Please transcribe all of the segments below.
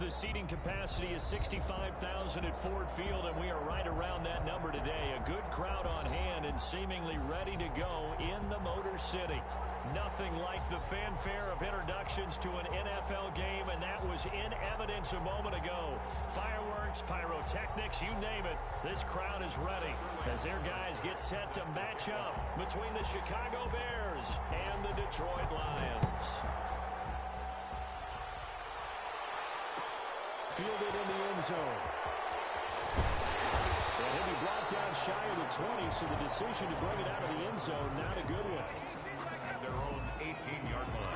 the seating capacity is 65,000 at Ford Field, and we are right around that number today. A good crowd on hand and seemingly ready to go in the Motor City. Nothing like the fanfare of introductions to an NFL game, and that was in evidence a moment ago. Fireworks, pyrotechnics, you name it, this crowd is ready as their guys get set to match up between the Chicago Bears and the Detroit Lions. Fielded in the end zone. And he'll be brought down shy of the 20, so the decision to bring it out of the end zone, not a good one. At their own 18-yard line.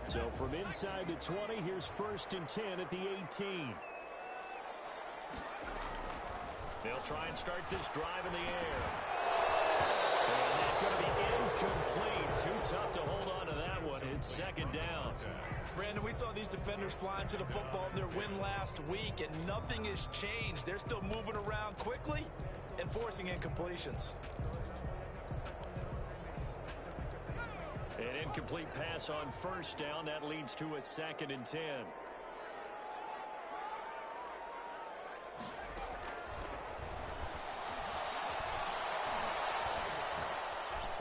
So from inside the 20, here's 1st and 10 at the 18. They'll try and start this drive in the air. And that's going to be incomplete. Too tough to hold on to that one. It's 2nd down. Brandon, we saw these defenders flying to the football in their win last week, and nothing has changed. They're still moving around quickly and forcing incompletions. An incomplete pass on 1st down. That leads to a 2nd and 10.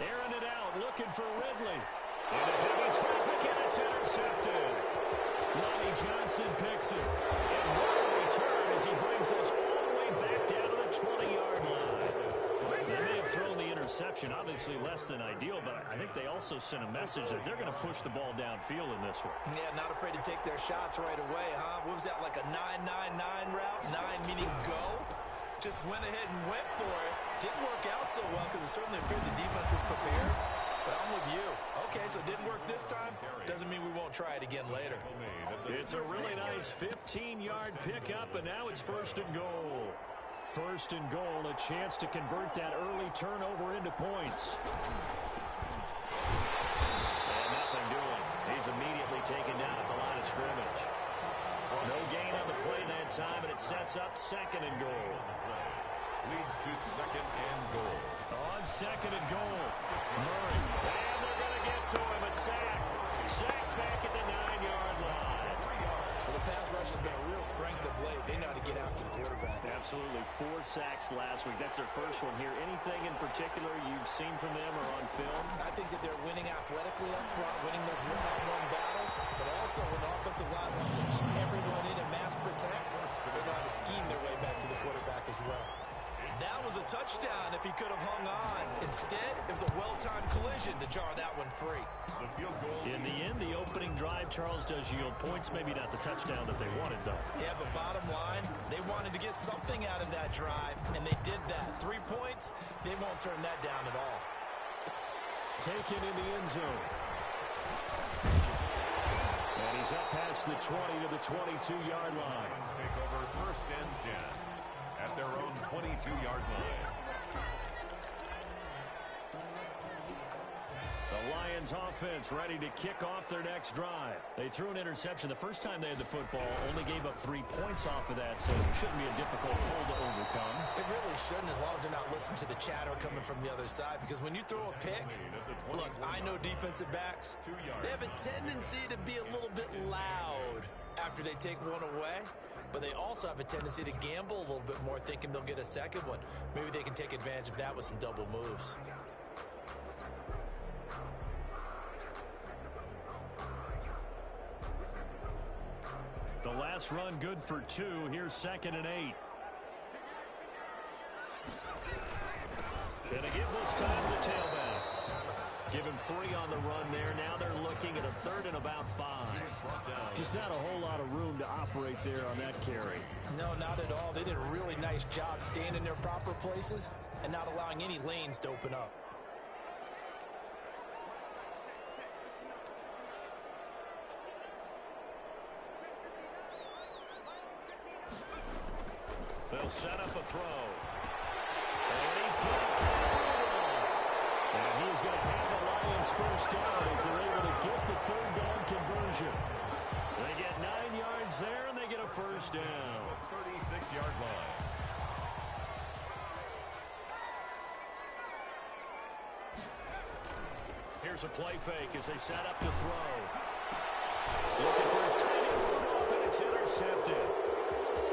Airing it out, looking for Ridley. Into heavy traffic, and it's intercepted. Lonnie Johnson picks it. And what a return as he brings this all the way back down to the 20-yard line. They may have thrown the interception, obviously less than ideal, but I think they also sent a message that they're going to push the ball downfield in this one. Yeah, not afraid to take their shots right away, huh? What was that, like a 9-9-9 route? 9 meaning go? Just went ahead and went for it. Didn't work out so well because it certainly appeared the defense was prepared. But I'm with you. Okay, so it didn't work this time. Doesn't mean we won't try it again later. It's a really nice 15-yard pickup, and now it's 1st and goal. 1st and goal, a chance to convert that early turnover into points. And nothing doing. He's immediately taken down at the line of scrimmage. No gain on the play that time, and it sets up 2nd and goal. Leads to 2nd and goal. On 2nd and goal, Murray. And they're going to get to him. A sack. Sack back at the 9-yard line. Well, the pass rush has been a real strength of late. They know how to get after the quarterback. Absolutely. 4 sacks last week. That's their first one here. Anything in particular you've seen from them or on film? I think that they're winning athletically up front, winning those one-on-one battles, but also when the offensive line wants to keep everyone in and mass protect, they know how to scheme their way back to the quarterback as well. That was a touchdown if he could have hung on. Instead, it was a well-timed collision to jar that one free. In the end, the opening drive, Charles, does yield points. Maybe not the touchdown that they wanted, though. Yeah, but bottom line, they wanted to get something out of that drive, and they did that. 3 points, they won't turn that down at all. Taken in the end zone. And he's up past the 20 to the 22-yard line. Take over 1st and 10. At their own 22-yard line. The Lions offense ready to kick off their next drive. They threw an interception the first time they had the football, only gave up 3 points off of that, so it shouldn't be a difficult hole to overcome. It really shouldn't, as long as they're not listening to the chatter coming from the other side, because when you throw a pick, look, I know defensive backs, they have a tendency to be a little bit loud after they take one away. But they also have a tendency to gamble a little bit more, thinking they'll get a second one. Maybe they can take advantage of that with some double moves. The last run good for 2. Here's 2nd and 8. Gonna give this time to tailback. Give him 3 on the run there. Now they're looking at a 3rd and about 5. Just not a whole lot of room to operate there on that carry. No, not at all. They did a really nice job staying in their proper places and not allowing any lanes to open up. They'll set up a throw. And he's got and he's going to have the Lions 1st down as they're able to get the 3rd down conversion. They get 9 yards there, and first down. 36-yard line. Here's a play fake as they set up to throw. Looking for his tight end off, and it's intercepted.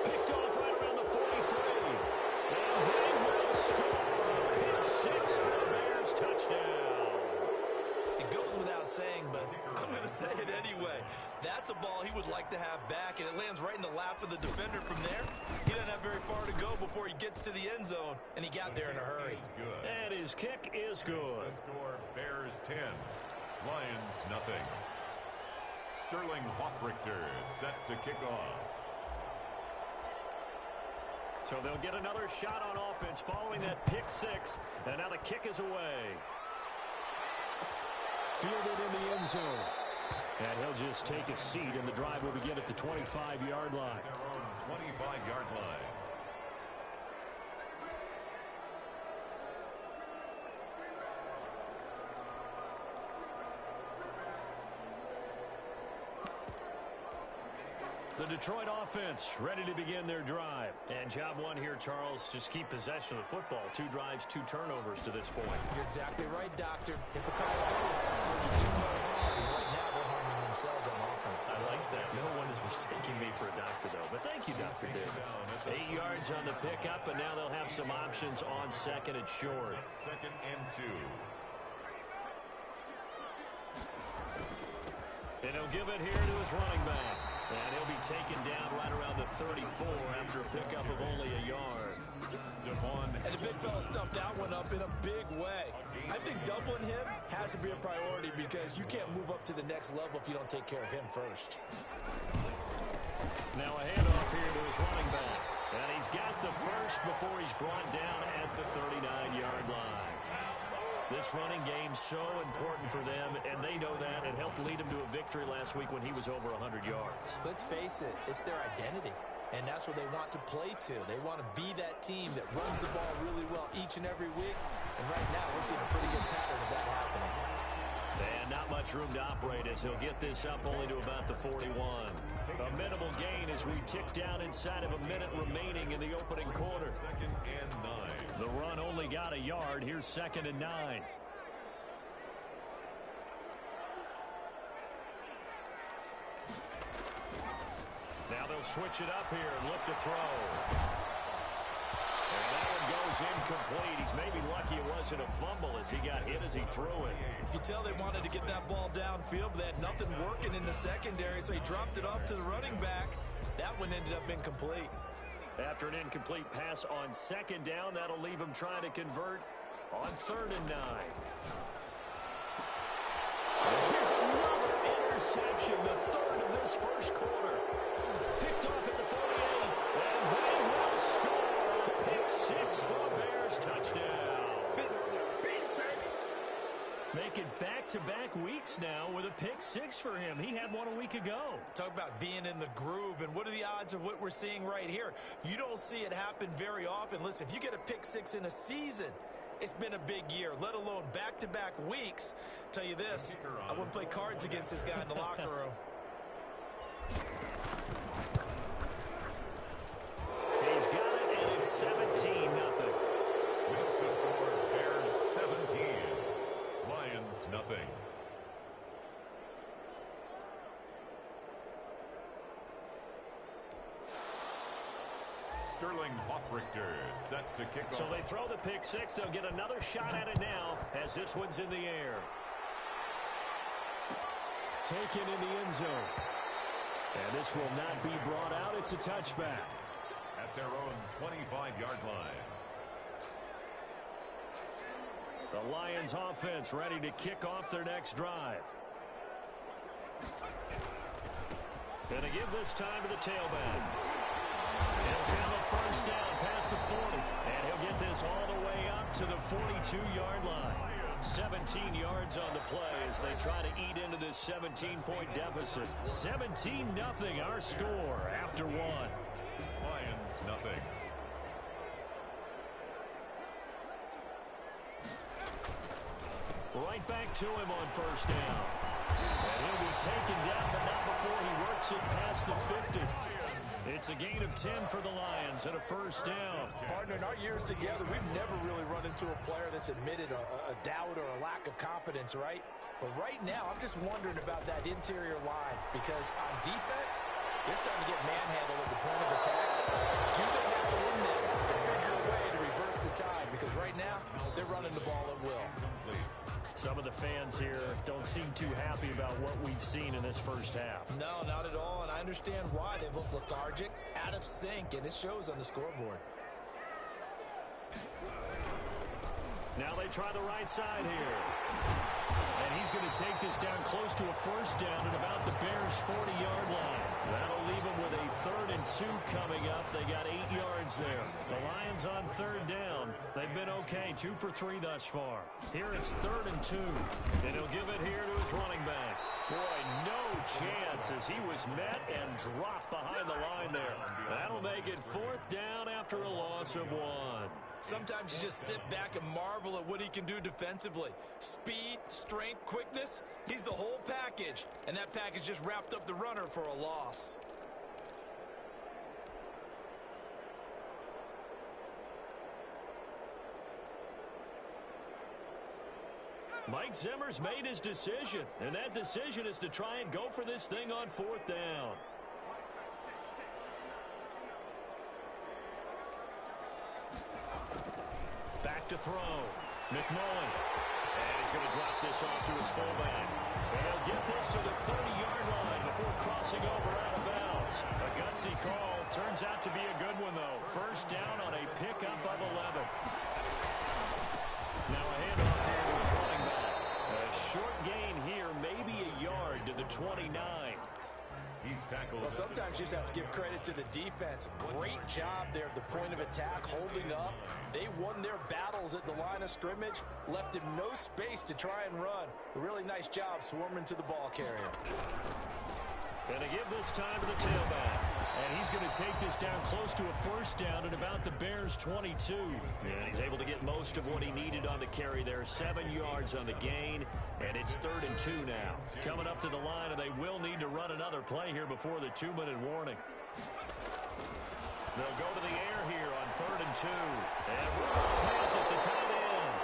Picked off right around the 43. And they will score. Pick six for the Bears. Touchdown. It goes without saying, but I'm going to say it anyway. That's a ball he would like to have back, and it lands right in the lap of the defender from there. He doesn't have very far to go before he gets to the end zone, and he got there in a hurry. And his kick is good. The score, Bears 10, Lions nothing. Sterling Hoffrichter set to kick off. So they'll get another shot on offense following that pick six, and now the kick is away. Fielded in the end zone. And he'll just take a seat, and the drive will begin at the 25-yard line. Their own 25-yard line. The Detroit offense ready to begin their drive. And job one here, Charles, just keep possession of the football. 2 drives, 2 turnovers to this point. You're exactly right, Doctor. Hippocratic oath. First 2 turnovers. Right now, they're harming themselves on offense. I like that. No one is mistaking me for a doctor, though. But thank you, Dr. Davis. 8 yards on the pickup, and now they'll have some options on second and short. Second and 2. And he'll give it here to his running back. And he'll be taken down right around the 34 after a pickup of only a yard. And the big fella stuffed that one up in a big way. I think doubling him has to be a priority because you can't move up to the next level if you don't take care of him first. Now a handoff here to his running back. And he's got the first before he's brought down at the 39-yard line. This running game so important for them, and they know that. It helped lead him to a victory last week when he was over 100 yards. Let's face it, it's their identity, and that's what they want to play to. They want to be that team that runs the ball really well each and every week, and right now we're seeing a pretty good pattern of that happening. And not much room to operate as he'll get this up only to about the 41. A minimal gain as we tick down inside of a minute remaining in the opening quarter. Second and 9. The run only got a yard. Here's 2nd and 9. Now they'll switch it up here and look to throw. And that one goes incomplete. He's maybe lucky it wasn't a fumble as he got hit as he threw it. You could tell they wanted to get that ball downfield, but they had nothing working in the secondary, so he dropped it off to the running back. That one ended up incomplete. After an incomplete pass on 2nd down, that'll leave him trying to convert on 3rd and 9. And here's another interception, the 3rd of this first quarter. Picked off at the 48, and they will score. Pick 6 for the Bears. Touchdown. Making back-to-back weeks now with a pick 6 for him. He had one a week ago. Talk about being in the groove, and what are the odds of what we're seeing right here? You don't see it happen very often. Listen, if you get a pick 6 in a season, it's been a big year, let alone back-to-back weeks. Tell you this, I wouldn't play cards against this guy in the locker room. He's got it, and it's 17-0. Makes the score Bears 17. Lions nothing. Sterling Hoffrichter set to kick off. So they throw the pick 6. They'll get another shot at it now as this one's in the air. Taken in the end zone. And this will not be brought out. It's a touchback. At their own 25-yard line. The Lions offense ready to kick off their next drive. And to give this time to the tailback. He'll count a first down past the 40. And he'll get this all the way up to the 42-yard line. 17 yards on the play as they try to eat into this 17-point deficit. 17-0 our score after 1. Lions nothing. Right back to him on first down. And he'll be taken down, but not before he works it past the 50. It's a gain of 10 for the Lions and a first down. Partner, in our years together, we've never really run into a player that's admitted a doubt or a lack of confidence, right? But right now, I'm just wondering about that interior line because on defense, they're starting to get manhandled at the point of attack. Do they have it in them to figure a way to reverse the tide? Because right now, they're running the ball at will. Some of the fans here don't seem too happy about what we've seen in this first half. No, not at all, and I understand why. They've looked lethargic, out of sync, and it shows on the scoreboard. Now they try the right side here. And he's going to take this down close to a first down at about the Bears' 40-yard line. That'll leave them with a 3rd and 2 coming up. They got 8 yards there. The Lions on 3rd down. They've been okay, 2 for 3 thus far. Here it's 3rd and 2. And he'll give it here to his running back. Boy, no chance as he was met and dropped behind the line there. That'll make it 4th down after a loss of 1. Sometimes you just sit back and marvel at what he can do defensively. Speed, strength, quickness, he's the whole package. And that package just wrapped up the runner for a loss. Mike Zimmer's made his decision, and that decision is to try and go for this thing on 4th down. Back to throw. McMullen. And he's going to drop this off to his fullback. And he'll get this to the 30-yard line before crossing over out of bounds. A gutsy call. Turns out to be a good one, though. First down on a pickup of 11. Now a handoff here to his running back. A short gain here, maybe a yard to the 29. He's tackled. Well, sometimes you just have to give credit to the defense. Great job there at the point of attack, holding up. They won their battles at the line of scrimmage, left him no space to try and run. A really nice job swarming to the ball carrier. And they give this time to the tailback. And he's going to take this down close to a first down at about the Bears' 22. And he's able to get most of what he needed on the carry there. 7 yards on the gain. And it's 3rd and 2 now. Coming up to the line, and they will need to run another play here before the 2-minute warning. They'll go to the air here on 3rd and 2. And has it, the tight end.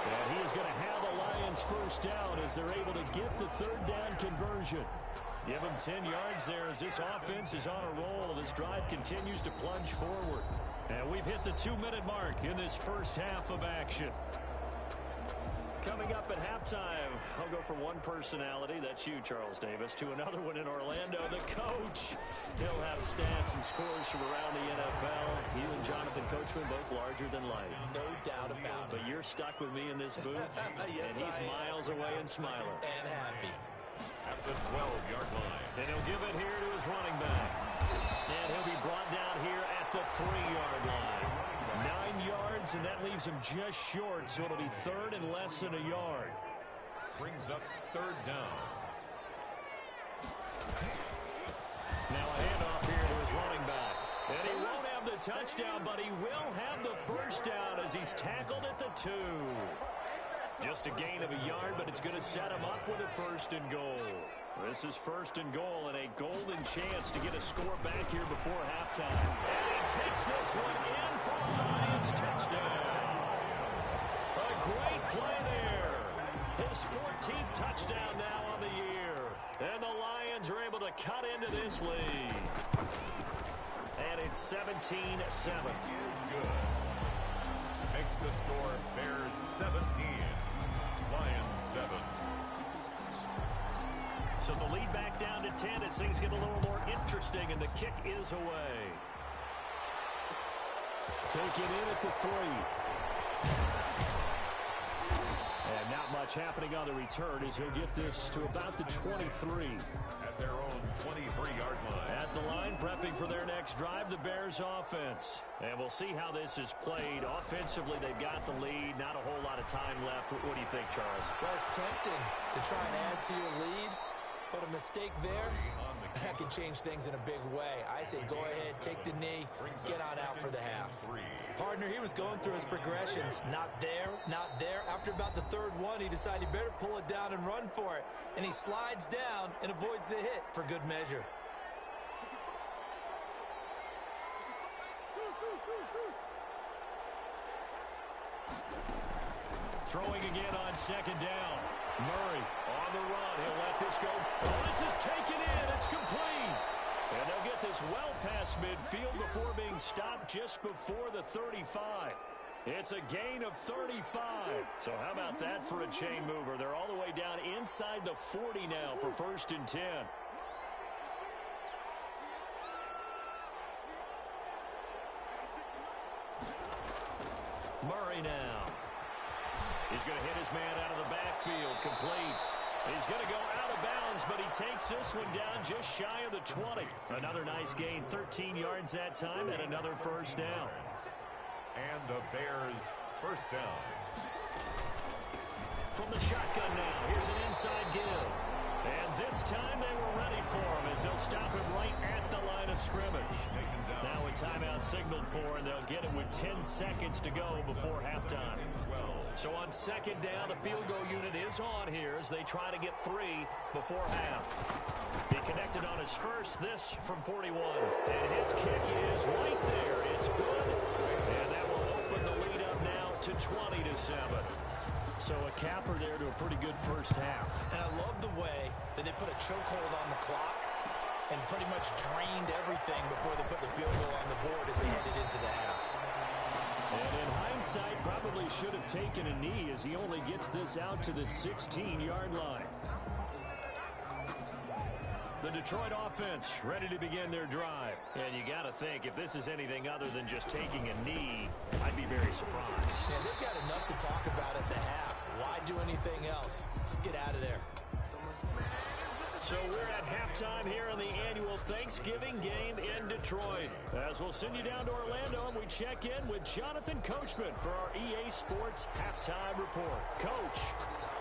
And he is going to have the Lions first down as they're able to get the 3rd down conversion. Give him 10 yards there as this offense is on a roll. This drive continues to plunge forward. And we've hit the 2-minute mark in this first half of action. Coming up at halftime, I'll go from one personality, that's you, Charles Davis, to another one in Orlando, the coach. He'll have stats and scores from around the NFL. You and Jonathan Coachman both larger than life. No doubt about it. But you're stuck with me in this booth, yes, and he's miles away and smiling. And happy. At the 12-yard line. And he'll give it here to his running back. And he'll be brought down here at the 3-yard line. 9 yards, and that leaves him just short, so it'll be 3rd and less than a yard. Brings up 3rd down. Now a handoff here to his running back. And he won't have the touchdown, but he will have the first down as he's tackled at the 2. Just a gain of a yard, but it's going to set him up with a 1st and goal. This is 1st and goal and a golden chance to get a score back here before halftime. And he takes this one in for a Lions touchdown. A great play there. His 14th touchdown now on the year. And the Lions are able to cut into this lead. And it's 17-7. Is good. Makes the score Bears 17. Lions 7. So the lead back down to 10 as things get a little more interesting, and the kick is away. Taken in at the 3. And not much happening on the return as he'll get this to about the 23. At their own 23-yard line. At the line, prepping for their next drive, the Bears offense. And we'll see how this is played. Offensively, they've got the lead. Not a whole lot of time left. What do you think, Charles? Well, it's tempting to try and add to your lead, but a mistake there, that can change things in a big way. I say go ahead, take the knee, get on out for the half. Partner, he was going through his progressions. Not there, not there. After about the 3rd one, he decided he better pull it down and run for it. And he slides down and avoids the hit for good measure. Throwing again on second down. Murray on the run. He'll let this go. Oh, this is taken in. It's complete. And they'll get this well past midfield before being stopped just before the 35. It's a gain of 35. So how about that for a chain mover? They're all the way down inside the 40 now for 1st and 10. Murray now. He's going to hit his man out of the backfield. Complete. He's going to go out of bounds, but he takes this one down just shy of the 20. Another nice gain, 13 yards that time, and another first down. And the Bears first down. From the shotgun now, here's an inside give. And this time they were ready for him as they'll stop him right at the line of scrimmage. Now a timeout signaled for, and they'll get it with 10 seconds to go before halftime. So on second down, the field goal unit is on here as they try to get 3 before half. He connected on his first, this from 41. And his kick is right there. It's good. And that will open the lead up now to 20-7. So a capper there to a pretty good first half. And I love the way that they put a chokehold on the clock and pretty much drained everything before they put the field goal on the board as they headed into the half. And in hindsight, probably should have taken a knee as he only gets this out to the 16-yard line. The Detroit offense ready to begin their drive. And you got to think, if this is anything other than just taking a knee, I'd be very surprised. Yeah, they've got enough to talk about at the half. Why do anything else? Just get out of there. So we're at halftime here in the annual Thanksgiving game in Detroit. As we'll send you down to Orlando, and we check in with Jonathan Coachman for our EA Sports Halftime Report. Coach,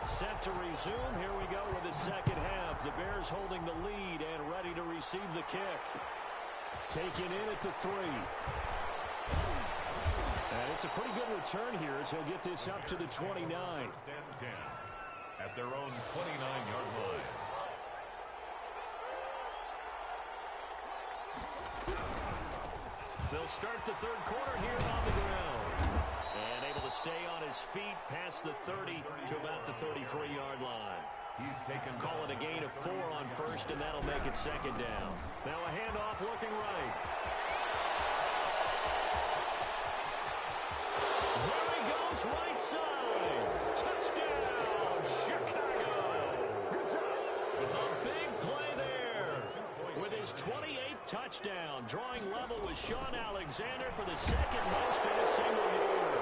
set to resume. Here we go with the second half. The Bears holding the lead and ready to receive the kick. Taken in at the 3. And it's a pretty good return here as he'll get this up to the 29. First and 10 at their own 29-yard line. They'll start the third quarter here on the ground. And able to stay on his feet past the 30 to about the 33-yard line. He's taken. Call it a gain of 4 on first, and that'll make it second down. Now a handoff looking right. There he goes, right side. Touchdown, Chicago. A big play there. With his 28th touchdown, drawing level with Sean Alexander for the second most in a single year.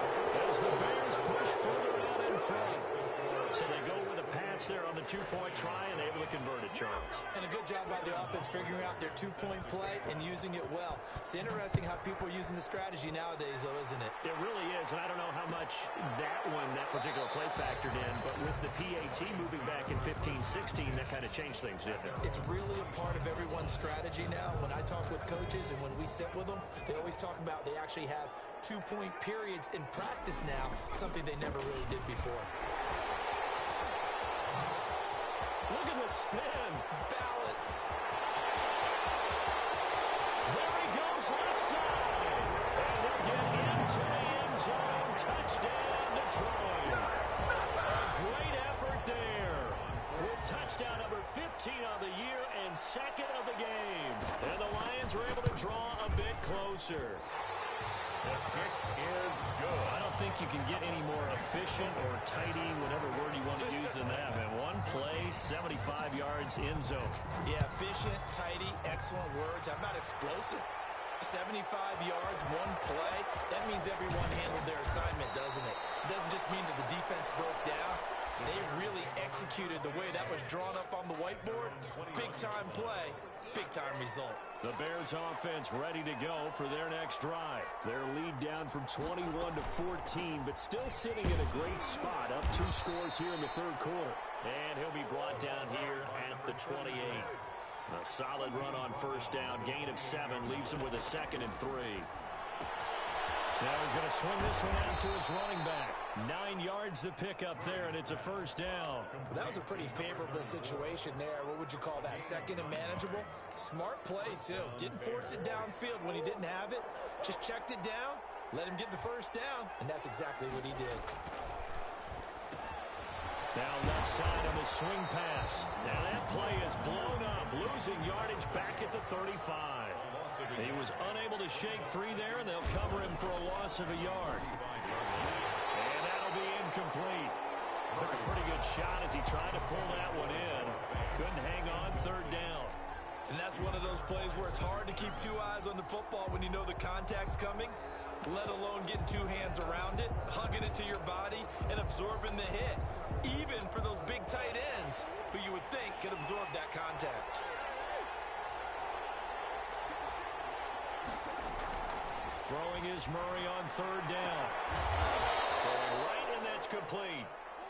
As the Bears push further out in front. So they go with a pass there on the 2-point try and able to convert it, Charles. And a good job by the offense figuring out their 2-point play and using it well. It's interesting how people are using the strategy nowadays, though, isn't it? It really is, and I don't know how much that particular play factored in, but with the PAT moving back in 15-16, that kind of changed things, didn't it? It's really a part of everyone's strategy now. When I talk with coaches and when we sit with them, they always talk about they actually have 2-point periods in practice now, something they never really did before. Look at the spin. Balance. There he goes, left side. And he'll get into the end zone. Touchdown, Detroit. A great effort there. With touchdown number 15 of the year and second of the game. And the Lions are able to draw a bit closer. The kick is good. I don't think you can get any more efficient or tidy, whatever word you want to use than that. And one play, 75 yards in zone. Yeah, efficient, tidy, excellent words. How about explosive? 75 yards, one play. That means everyone handled their assignment, doesn't it? It doesn't just mean that the defense broke down. They really executed the way that was drawn up on the whiteboard. Big-time play, big-time result. The Bears offense ready to go for their next drive. Their lead down from 21 to 14, but still sitting in a great spot. Up 2 scores here in the third quarter. And he'll be brought down here at the 28. A solid run on first down. Gain of 7 leaves him with a 2nd and 3. Now he's going to swing this one out to his running back. 9 yards to pick up there, and it's a first down. That was a pretty favorable situation there. What would you call that? 2nd and manageable? Smart play, too. Didn't force it downfield when he didn't have it. Just checked it down, let him get the first down, and that's exactly what he did. Now left side of the swing pass. Now that play is blown up, losing yardage back at the 35. He was unable to shake free there, and they'll cover him for a loss of a yard. And that'll be incomplete. Took a pretty good shot as he tried to pull that one in. Couldn't hang on third down. And that's one of those plays where it's hard to keep two eyes on the football when you know the contact's coming, let alone getting two hands around it, hugging it to your body, and absorbing the hit. Even for those big tight ends who you would think could absorb that contact. Throwing is Murray on third down. Throwing right, and that's complete.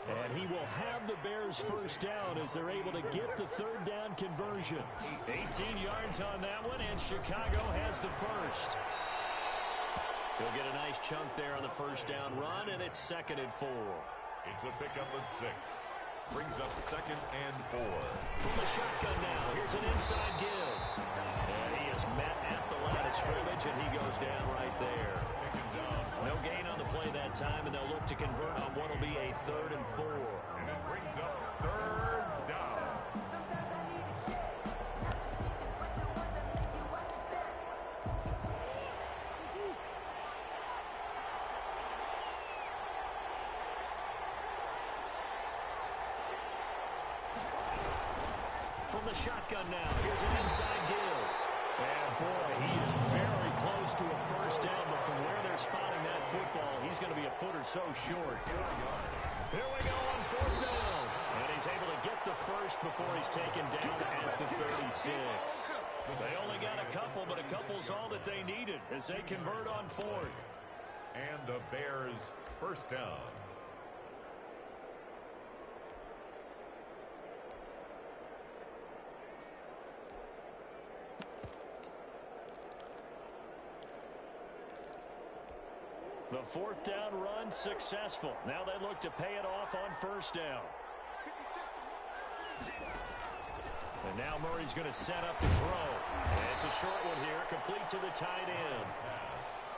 And he will have the Bears first down as they're able to get the third down conversion. 18 yards on that one, and Chicago has the first. He'll get a nice chunk there on the first down run, and it's 2nd and 4. It's a pickup of 6. Brings up 2nd and 4. From the shotgun now, here's an inside give. And he is met at the line of scrimmage, and he goes down right there. No gain on the play that time, and they'll look to convert on what will be a 3rd and 4. And it brings up 3rd down. From the shotgun now, here's an inside give. And boy, he is very close to a first down, but from where they're spotting that football, he's going to be a foot or so short. Here we go on 4th down. And he's able to get the first before he's taken down at the 36. They only got a couple, but a couple's all that they needed as they convert on 4th. And the Bears first down. The 4th down run successful. Now they look to pay it off on first down. And now Murray's going to set up the throw. And it's a short one here, complete to the tight end.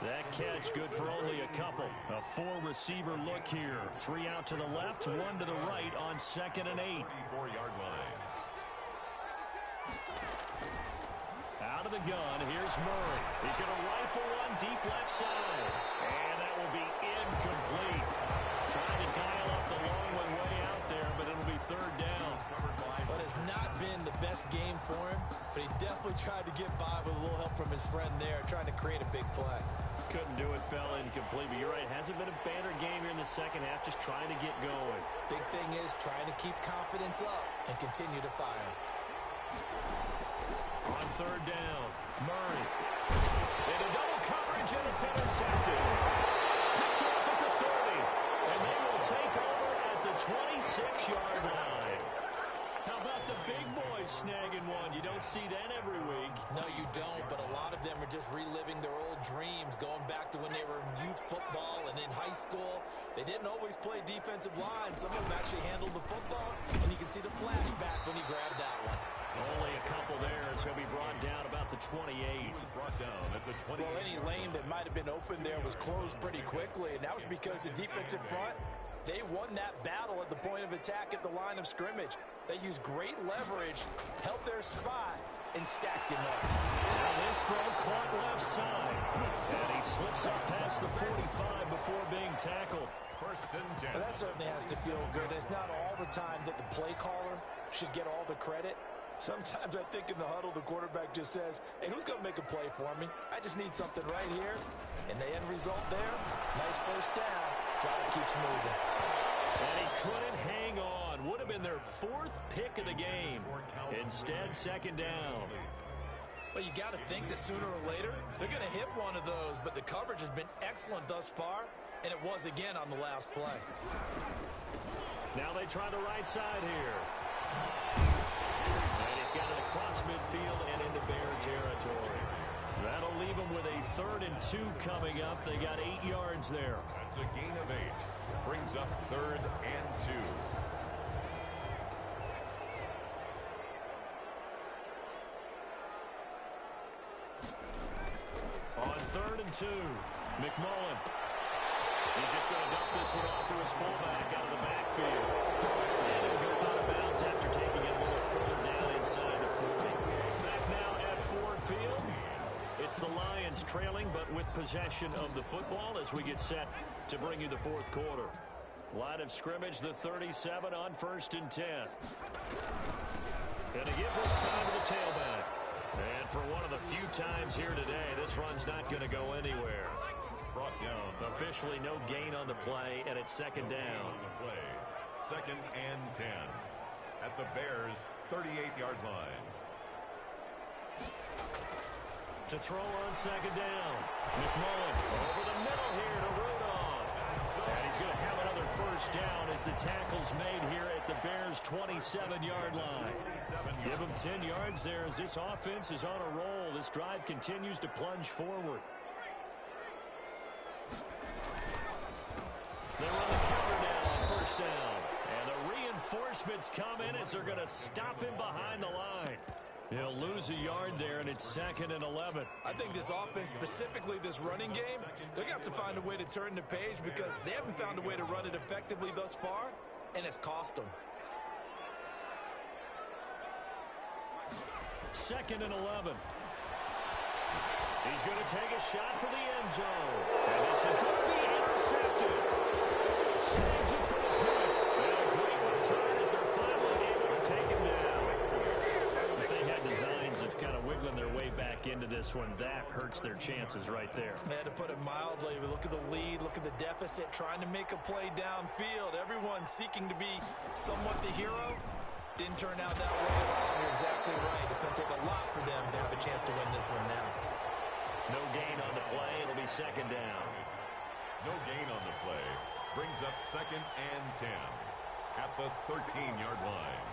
That catch good for only a couple. A 4-receiver look here. 3 out to the left, 1 to the right on 2nd and 8. 34-yard line. Out of the gun, here's Murray. He's going to rifle one deep left side. And that will be incomplete. Trying to dial up the long one way out there, but it'll be 3rd down. But it's not been the best game for him, but he definitely tried to get by with a little help from his friend there, trying to create a big play. Couldn't do it, fell incomplete, but you're right. Hasn't been a banner game here in the second half, just trying to get going. Big thing is trying to keep confidence up and continue to fire. On 3rd down, Murray. Into double coverage, and it's intercepted. Picked off at the 30, and they will take over at the 26-yard line. How about the big boys snagging one? You don't see that every week. No, you don't, but a lot of them are just reliving their old dreams, going back to when they were in youth football and in high school. They didn't always play defensive line. Some of them actually handled the football, and you can see the flashback when he grabbed that one. Only a couple there, as he'll be brought down about the 28. Brought down at the 28. Well, any lane that might have been open there was closed pretty quickly, and that was because the defensive front, they won that battle at the point of attack at the line of scrimmage. They used great leverage, held their spot, and stacked him up. Now this throw caught left side. And he slips up past the 45 before being tackled. 1st and 10. Well, that certainly has to feel good. It's not all the time that the play caller should get all the credit. Sometimes I think in the huddle, the quarterback just says, hey, who's going to make a play for me? I just need something right here. And the end result there, nice first down. Drive keeps moving. And he couldn't hang on. Would have been their 4th pick of the game. Instead, 2nd down. Well, you got to think that sooner or later, they're going to hit one of those. But the coverage has been excellent thus far. And it was again on the last play. Now they try the right side here. And he's got it across midfield and into Bear territory. That'll leave them with a 3rd and 2 coming up. They got 8 yards there. That's a gain of 8. Brings up 3rd and 2. On 3rd and 2, McMullen. He's just going to dump this one off to his fullback out of the backfield. Bears trailing, but with possession of the football as we get set to bring you the fourth quarter. Line of scrimmage, the 37 on 1st and 10. Going to give this time to the tailback. And for one of the few times here today, this run's not going to go anywhere. Brought down. Officially no gain on the play, and it's 2nd down. On the play, 2nd and 10 at the Bears' 38-yard line. To throw on 2nd down. McMullen over the middle here to Rudolph. And he's going to have another first down as the tackle's made here at the Bears' 27-yard line. Give him 10 yards there as this offense is on a roll. This drive continues to plunge forward. They run the counter now on 1st down. And the reinforcements come in as they're going to stop him behind the line. He'll lose a yard there, and it's 2nd and 11. I think this offense, specifically this running game, they're going to have to find a way to turn the page because they haven't found a way to run it effectively thus far, and it's cost them. 2nd and 11. He's going to take a shot for the end zone. And this is going to be intercepted. Saves it for the pick. And a great return as they're finally able to take him down. If they had designs of kind of wiggling their way back into this one, that hurts their chances right there. They had to put it mildly. Look at the lead, look at the deficit, trying to make a play downfield. Everyone seeking to be somewhat the hero. Didn't turn out that way at all. You're exactly right. It's going to take a lot for them to have a chance to win this one now. No gain on the play. It'll be 2nd down. No gain on the play. Brings up 2nd and 10 at the 13-yard line.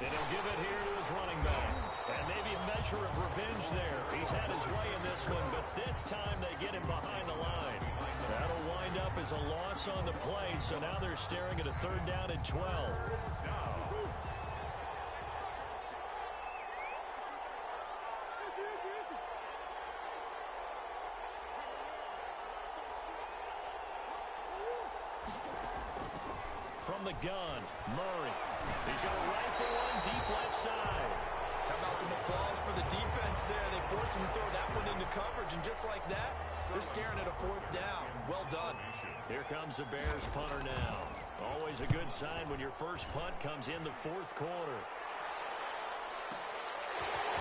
And he'll give it here to his running back. And maybe a measure of revenge there. He's had his way in this one, but this time they get him behind the line. That'll wind up as a loss on the play, so now they're staring at a 3rd down and 12. From the gun, Murray. He's got a rifle one deep left side. How about some applause for the defense there? They forced him to throw that one into coverage, and just like that, they're staring at a 4th down. Well done. Here comes the Bears punter now. Always a good sign when your first punt comes in the 4th quarter.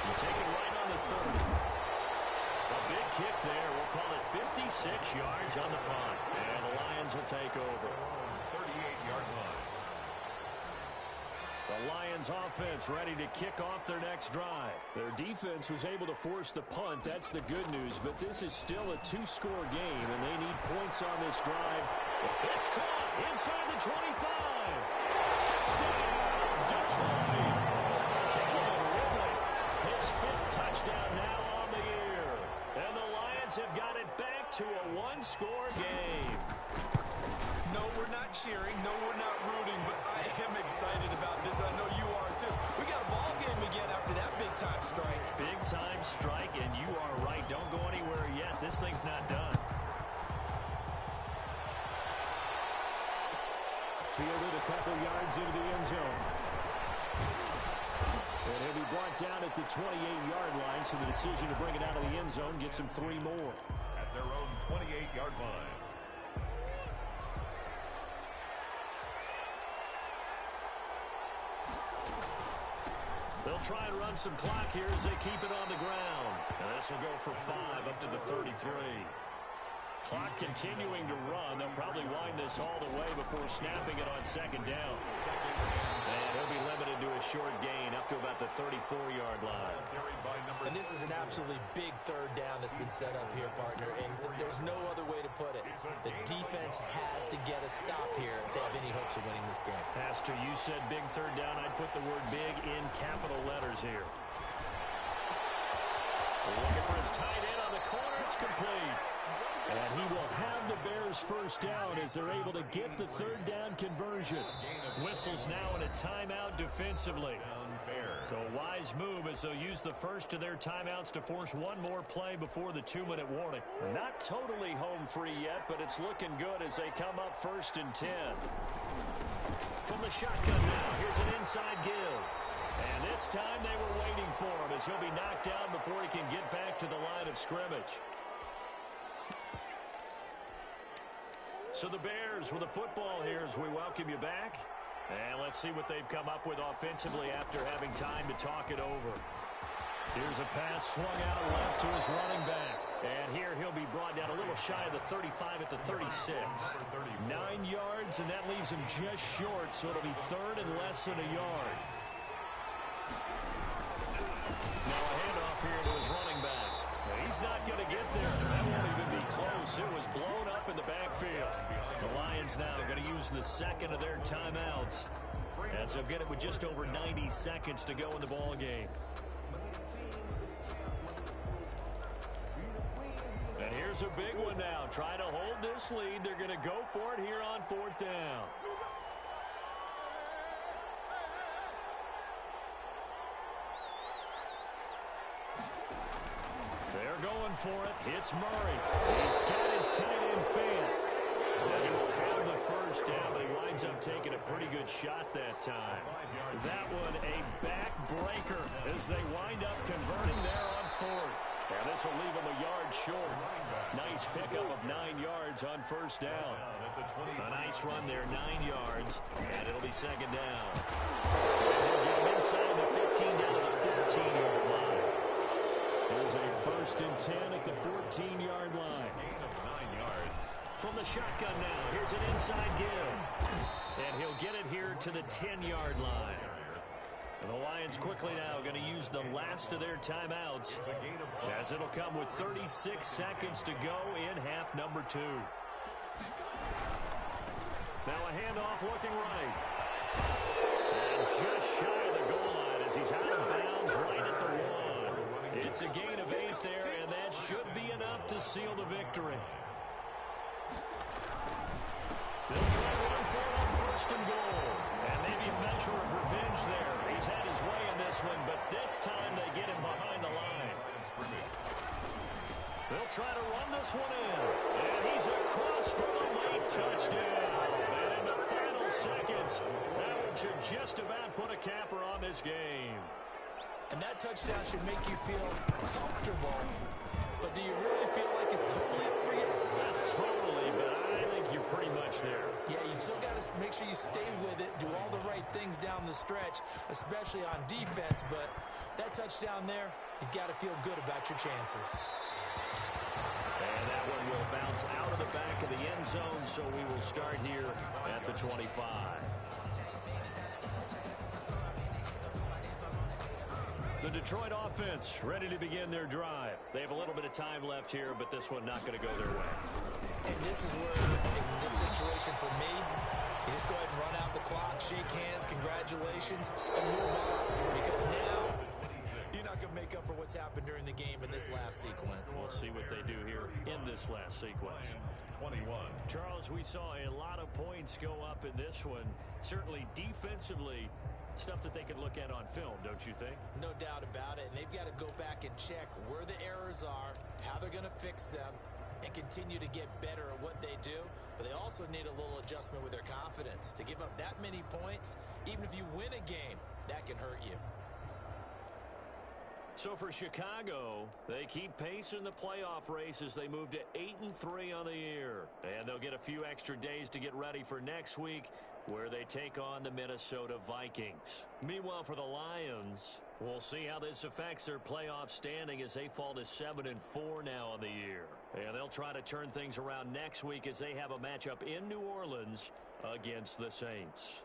You take it right on the 30. A big kick there. We'll call it 56 yards on the punt. And the Lions will take over. 38-yard line. The Lions offense ready to kick off their next drive. Their defense was able to force the punt. That's the good news. But this is still a 2-score game, and they need points on this drive. It's caught inside the 25. Touchdown, Detroit. Calvin Ridley, his 5th touchdown now on the year. And the Lions have got it back to a 1-score game. No, we're not cheering. No, we're not rooting, but I am excited about this. I know you are, too. We got a ball game again after that big-time strike. Big-time strike, and you are right. Don't go anywhere yet. This thing's not done. Fielded a couple yards into the end zone. And he'll be brought down at the 28-yard line, so the decision to bring it out of the end zone gets him 3 more. At their own 28-yard line. They'll try and run some clock here as they keep it on the ground. And this will go for 5 up to the 33. Clock continuing to run. They'll probably wind this all the way before snapping it on 2nd down. And he'll be limited to a short gain up to about the 34-yard line. And this is an absolutely big 3rd down that's been set up here, partner. And there's no other way to put it. The defense has to get a stop here if they have any hopes of winning this game. Pastor, you said big 3rd down. I'd put the word big in capital letters here. Looking for his tight end on the corner. It's complete. And he will have the Bears' 1st down as they're able to get the 3rd down conversion. Whistles now in a timeout defensively. So a wise move as they'll use the first of their timeouts to force one more play before the 2-minute warning. Not totally home free yet, but it's looking good as they come up 1st and 10. From the shotgun now, here's an inside give. And this time they were waiting for him as he'll be knocked down before he can get back to the line of scrimmage. So the Bears with the football here as we welcome you back. And let's see what they've come up with offensively after having time to talk it over. Here's a pass swung out left to his running back. And here he'll be brought down a little shy of the 35 at the 36. 9 yards, and that leaves him just short, so it'll be third and less than a yard. Now a handoff here to his running back. He's not going to get there. That won't even be close. It was blown up in the backfield. The Lions now going to use the second of their timeouts as they'll get it with just over 90 seconds to go in the ball game. And here's a big one now. Trying to hold this lead. They're going to go for it here on 4th down. They're going for it. Hits Murray. He's got his tight end fan. And he will have the first down, but he winds up taking a pretty good shot that time. That one a backbreaker as they wind up converting there on 4th. And this will leave him a yard short. Nice pickup of 9 yards on first down. A nice run there, 9 yards, and it'll be second down. He'll get him inside the 15 down to the 14-yard line. There's a 1st and 10 at the 14-yard line. Gain of 9 yards. From the shotgun now, here's an inside give. And he'll get it here to the 10-yard line. And the Lions quickly now going to use the last of their timeouts as it'll come with 36 seconds to go in half number 2. Now a handoff looking right. And just shy of the goal line as he's out of bounds right at the 1. It's a gain of 8 there, and that should be enough to seal the victory. They'll try to run for it on 1st and goal. And maybe a measure of revenge there. He's had his way in this one, but this time they get him behind the line. They'll try to run this one in. And he's across for a late touchdown. And in the final seconds, that one should just about put a capper on this game. And that touchdown should make you feel comfortable. But do you really feel like it's totally over yet? Not totally, but I think you're pretty much there. Yeah, you've still got to make sure you stay with it, do all the right things down the stretch, especially on defense. But that touchdown there, you've got to feel good about your chances. And that one will bounce out of the back of the end zone, so we will start here at the 25. The Detroit offense ready to begin their drive. They have a little bit of time left here, but this one not going to go their way. And this is where, in this situation for me, you just go ahead and run out the clock, shake hands, congratulations, and move on. Because now, you're not going to make up for what's happened during the game in this last sequence. We'll see what they do here in this last sequence. 21. Charles, we saw a lot of points go up in this one. Certainly defensively, stuff that they could look at on film, don't you think? No doubt about it. And they've got to go back and check where the errors are, how they're going to fix them, and continue to get better at what they do. But they also need a little adjustment with their confidence. To give up that many points, even if you win a game, that can hurt you. So for Chicago, they keep pace in the playoff race as they move to 8-3 on the year. And they'll get a few extra days to get ready for next week, where they take on the Minnesota Vikings. Meanwhile, for the Lions, we'll see how this affects their playoff standing as they fall to 7-4 now on the year. And they'll try to turn things around next week as they have a matchup in New Orleans against the Saints.